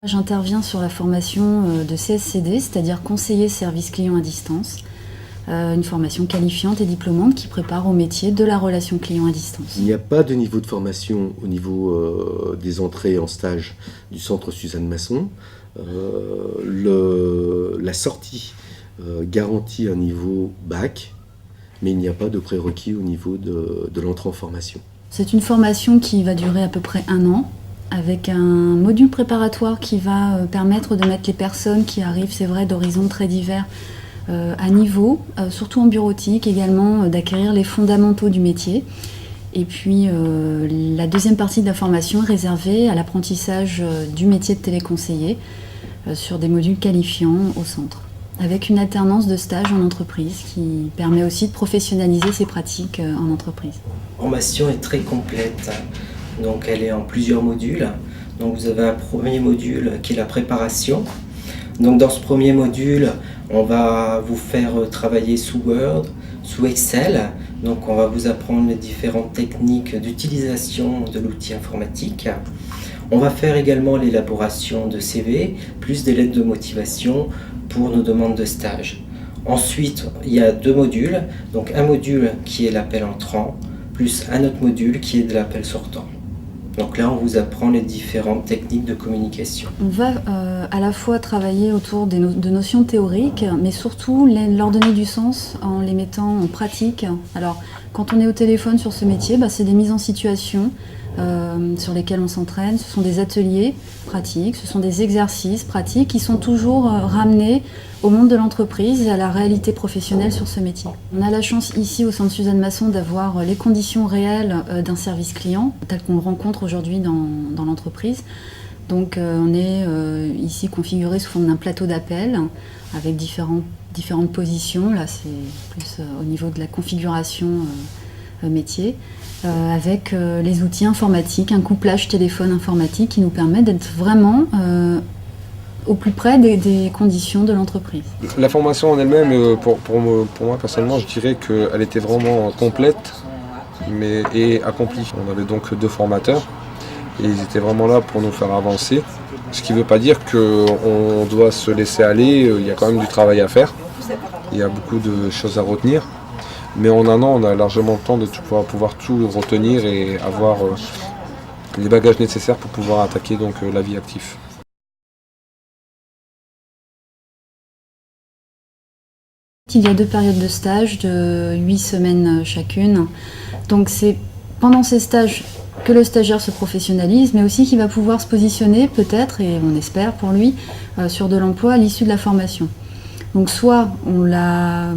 J'interviens sur la formation de CSCD, c'est-à-dire conseiller service client à distance, une formation qualifiante et diplômante qui prépare au métier de la relation client à distance. Il n'y a pas de niveau de formation au niveau des entrées en stage du centre Suzanne Masson. La sortie garantit un niveau bac, mais il n'y a pas de prérequis au niveau de l'entrée en formation. C'est une formation qui va durer à peu près 1 an, avec un module préparatoire qui va permettre de mettre les personnes qui arrivent, c'est vrai, d'horizons très divers, à niveau, surtout en bureautique, également d'acquérir les fondamentaux du métier. Et puis la deuxième partie de la formation est réservée à l'apprentissage du métier de téléconseiller sur des modules qualifiants au centre, avec une alternance de stage en entreprise qui permet aussi de professionnaliser ses pratiques en entreprise. La formation est très complète, donc elle est en plusieurs modules. Donc vous avez un premier module qui est la préparation. Donc dans ce premier module, on va vous faire travailler sous Word, sous Excel. Donc on va vous apprendre les différentes techniques d'utilisation de l'outil informatique. On va faire également l'élaboration de CV, plus des lettres de motivation pour nos demandes de stage. Ensuite, il y a 2 modules. Donc un module qui est l'appel entrant, plus un autre module qui est de l'appel sortant. Donc là, on vous apprend les différentes techniques de communication. On va à la fois travailler autour de notions théoriques, mais surtout leur donner du sens en les mettant en pratique. Alors, quand on est au téléphone sur ce métier, c'est des mises en situation sur lesquelles on s'entraîne. Ce sont des ateliers pratiques, ce sont des exercices pratiques qui sont toujours ramenés au monde de l'entreprise et à la réalité professionnelle sur ce métier. On a la chance ici au centre Suzanne Masson d'avoir les conditions réelles d'un service client tel qu'on le rencontre aujourd'hui dans l'entreprise. Donc on est ici configuré sous forme d'un plateau d'appel avec différentes positions. Là c'est plus au niveau de la configuration métier. Avec les outils informatiques, un couplage téléphone informatique qui nous permet d'être vraiment au plus près des conditions de l'entreprise. La formation en elle-même, pour moi personnellement, je dirais qu'elle était vraiment complète et accomplie. On avait donc 2 formateurs et ils étaient vraiment là pour nous faire avancer. Ce qui ne veut pas dire qu'on doit se laisser aller, il y a quand même du travail à faire. Il y a beaucoup de choses à retenir. Mais en 1 an, on a largement le temps de pouvoir tout retenir et avoir les bagages nécessaires pour pouvoir attaquer donc, la vie active. Il y a 2 périodes de stage de 8 semaines chacune. Donc c'est pendant ces stages que le stagiaire se professionnalise, mais aussi qu'il va pouvoir se positionner peut-être, et on espère pour lui, sur de l'emploi à l'issue de la formation. Donc soit on l'a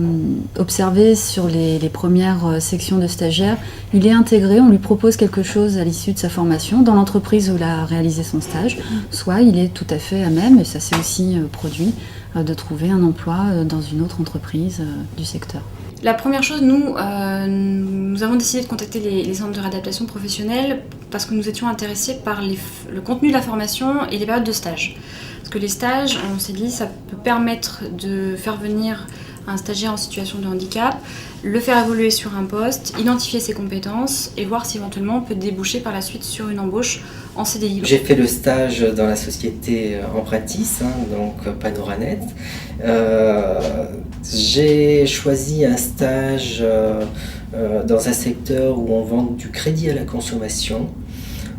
observé sur les premières sections de stagiaires, il est intégré, on lui propose quelque chose à l'issue de sa formation dans l'entreprise où il a réalisé son stage, soit il est tout à fait à même, et ça s'est aussi produit, de trouver un emploi dans une autre entreprise du secteur. La première chose, nous avons décidé de contacter les centres de réadaptation professionnelle parce que nous étions intéressés par le contenu de la formation et les périodes de stage. Parce que les stages, on s'est dit, ça peut permettre de faire venir un stagiaire en situation de handicap, le faire évoluer sur un poste, identifier ses compétences et voir si éventuellement on peut déboucher par la suite sur une embauche en CDI. J'ai fait le stage dans la société Empratis, donc Panoranet. J'ai choisi un stage dans un secteur où on vend du crédit à la consommation.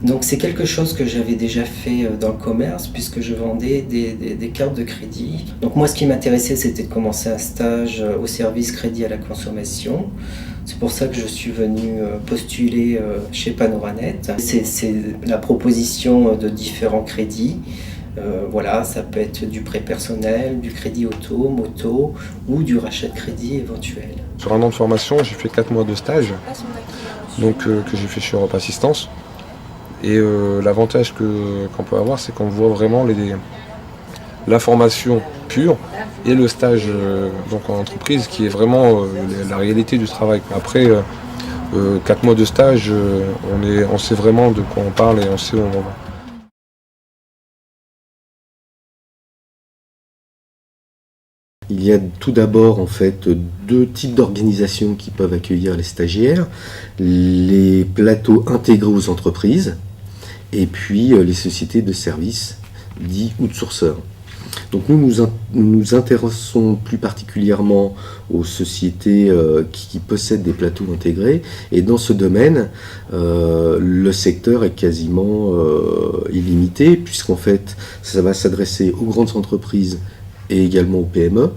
Donc c'est quelque chose que j'avais déjà fait dans le commerce puisque je vendais des cartes de crédit. Donc moi ce qui m'intéressait c'était de commencer un stage au service crédit à la consommation. C'est pour ça que je suis venu postuler chez Panoranet. C'est la proposition de différents crédits. Voilà, ça peut être du prêt personnel, du crédit auto, moto ou du rachat de crédit éventuel. Sur 1 an de formation, j'ai fait 4 mois de stage donc, que j'ai fait chez Europe Assistance. Et l'avantage qu'on peut avoir, c'est qu'on voit vraiment la formation pure et le stage donc en entreprise qui est vraiment la réalité du travail. Après 4 mois de stage, on sait vraiment de quoi on parle et on sait où on va. Il y a tout d'abord en fait 2 types d'organisations qui peuvent accueillir les stagiaires. Les plateaux intégrés aux entreprises et puis les sociétés de services dit outsourceur. Donc nous nous intéressons plus particulièrement aux sociétés qui possèdent des plateaux intégrés, et dans ce domaine, le secteur est quasiment illimité, puisqu'en fait ça va s'adresser aux grandes entreprises et également aux PME,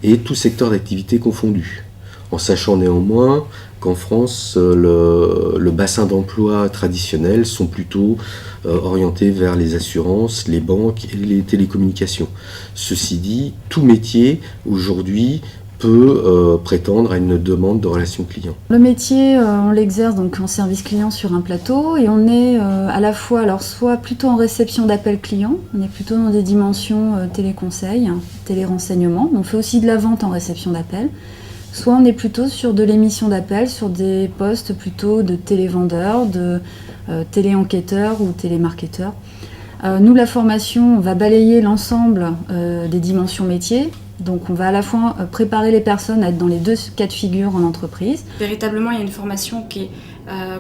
et tout secteur d'activité confondu. En sachant néanmoins qu'en France, le bassin d'emploi traditionnel sont plutôt orientés vers les assurances, les banques et les télécommunications. Ceci dit, tout métier aujourd'hui peut prétendre à une demande de relation client. Le métier, on l'exerce donc en service client sur un plateau, et on est à la fois, alors soit plutôt en réception d'appels clients, on est plutôt dans des dimensions téléconseil, télérenseignement, on fait aussi de la vente en réception d'appels. Soit on est plutôt sur de l'émission d'appels, sur des postes plutôt de télévendeurs, de téléenquêteurs ou télémarketeurs. Nous, la formation, on va balayer l'ensemble des dimensions métiers. Donc on va à la fois préparer les personnes à être dans les deux cas de figure en entreprise. Véritablement, il y a une formation qui est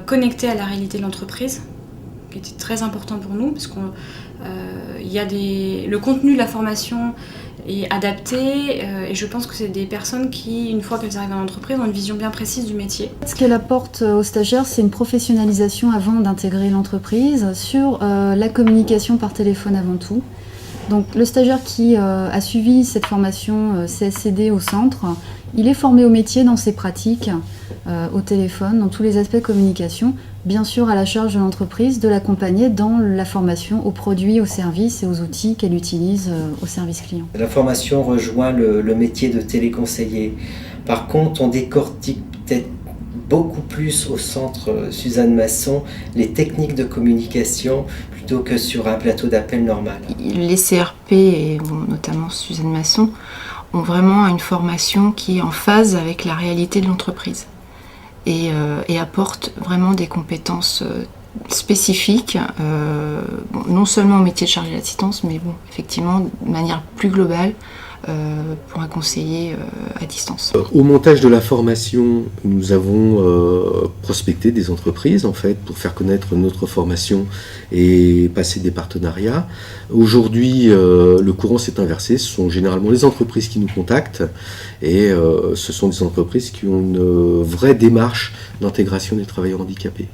connectée à la réalité de l'entreprise, qui était très important pour nous, parce qu'il y a le contenu de la formation est adapté, et je pense que c'est des personnes qui, une fois qu'elles arrivent dans l'entreprise, ont une vision bien précise du métier. Ce qu'elle apporte aux stagiaires, c'est une professionnalisation avant d'intégrer l'entreprise sur la communication par téléphone avant tout. Donc le stagiaire qui a suivi cette formation CSCD au centre, il est formé au métier dans ses pratiques, au téléphone, dans tous les aspects de communication, bien sûr à la charge de l'entreprise de l'accompagner dans la formation aux produits, aux services et aux outils qu'elle utilise au service client. La formation rejoint le métier de téléconseiller. Par contre, on décortique peut-être beaucoup plus au centre Suzanne Masson les techniques de communication plutôt que sur un plateau d'appel normal. Les CRP, et notamment Suzanne Masson, ont vraiment une formation qui est en phase avec la réalité de l'entreprise et apportent vraiment des compétences spécifiques, non seulement au métier de chargé d'assistance, mais effectivement de manière plus globale, pour un conseiller à distance. Au montage de la formation, nous avons prospecté des entreprises en fait pour faire connaître notre formation et passer des partenariats. Aujourd'hui, le courant s'est inversé. Ce sont généralement les entreprises qui nous contactent, et ce sont des entreprises qui ont une vraie démarche d'intégration des travailleurs handicapés.